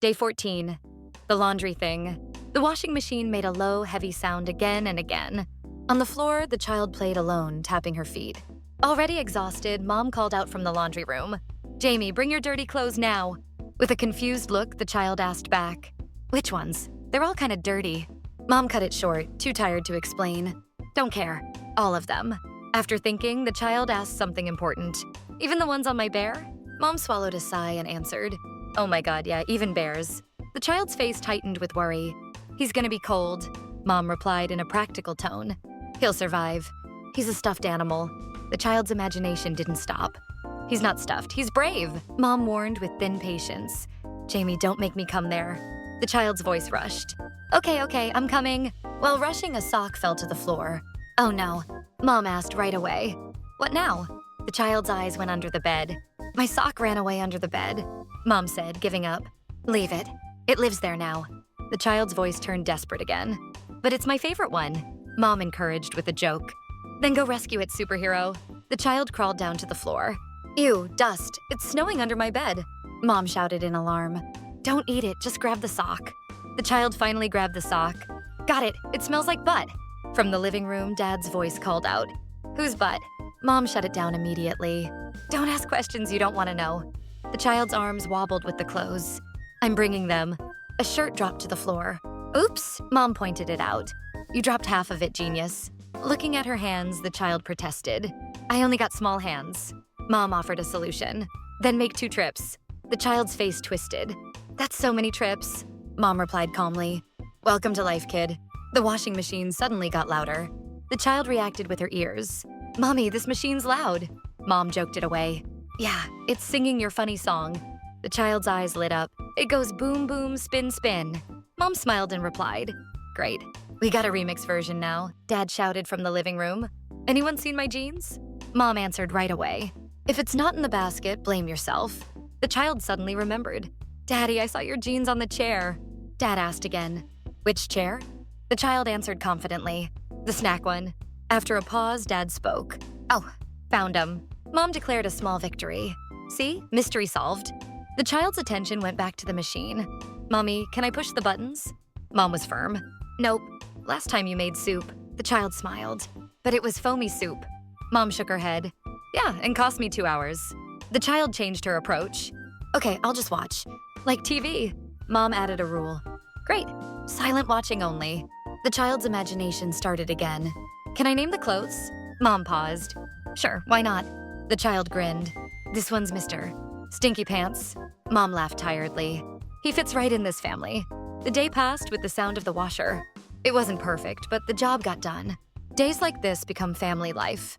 Day 14. The laundry thing. The washing machine made a low, heavy sound again and again. On the floor, the child played alone, tapping her feet. Already exhausted, Mom called out from the laundry room. "Jamie, bring your dirty clothes now." With a confused look, the child asked back, "Which ones? They're all kind of dirty." Mom cut it short, too tired to explain. "Don't care. All of them." After thinking, the child asked something important. "Even the ones on my bear?" Mom swallowed a sigh and answered, "Oh my God, yeah, even bears." The child's face tightened with worry. "He's gonna be cold," Mom replied in a practical tone. "He'll survive. He's a stuffed animal." The child's imagination didn't stop. "He's not stuffed, he's brave," Mom warned with thin patience. "Jamie, don't make me come there." The child's voice rushed. Okay, I'm coming." While rushing, a sock fell to the floor. "Oh no," Mom asked right away. "What now?" The child's eyes went under the bed. "My sock ran away under the bed," Mom said, giving up. "Leave it. It lives there now." The child's voice turned desperate again. "But it's my favorite one," Mom encouraged with a joke. "Then go rescue it, superhero." The child crawled down to the floor. "Ew, dust. It's snowing under my bed," Mom shouted in alarm. "Don't eat it, just grab the sock." The child finally grabbed the sock. "Got it. It smells like butt." From the living room, Dad's voice called out. "Whose butt?" Mom shut it down immediately. "Don't ask questions you don't want to know." The child's arms wobbled with the clothes. "I'm bringing them." A shirt dropped to the floor. "Oops," Mom pointed it out. "You dropped half of it, genius." Looking at her hands, the child protested. "I only got small hands." Mom offered a solution. "Then make 2 trips." The child's face twisted. "That's so many trips," Mom replied calmly. "Welcome to life, kid." The washing machine suddenly got louder. The child reacted with her ears. "Mommy, this machine's loud." Mom joked it away. "Yeah, it's singing your funny song." The child's eyes lit up. "It goes boom, boom, spin, spin." Mom smiled and replied, "Great. We got a remix version now," Dad shouted from the living room. "Anyone seen my jeans?" Mom answered right away. "If it's not in the basket, blame yourself." The child suddenly remembered. "Daddy, I saw your jeans on the chair." Dad asked again, "Which chair?" The child answered confidently, "The snack one." After a pause, Dad spoke. "Oh, found 'em." Mom declared a small victory. "See? Mystery solved." The child's attention went back to the machine. "Mommy, can I push the buttons?" Mom was firm. "Nope. Last time you made soup." The child smiled. "But it was foamy soup." Mom shook her head. "Yeah, and cost me 2 hours." The child changed her approach. "Okay, I'll just watch. Like TV." Mom added a rule. "Great. Silent watching only." The child's imagination started again. "Can I name the clothes?" Mom paused. "Sure, why not?" The child grinned. "This one's Mr. Stinky Pants." Mom laughed tiredly. "He fits right in this family." The day passed with the sound of the washer. It wasn't perfect, but the job got done. Days like this become family life.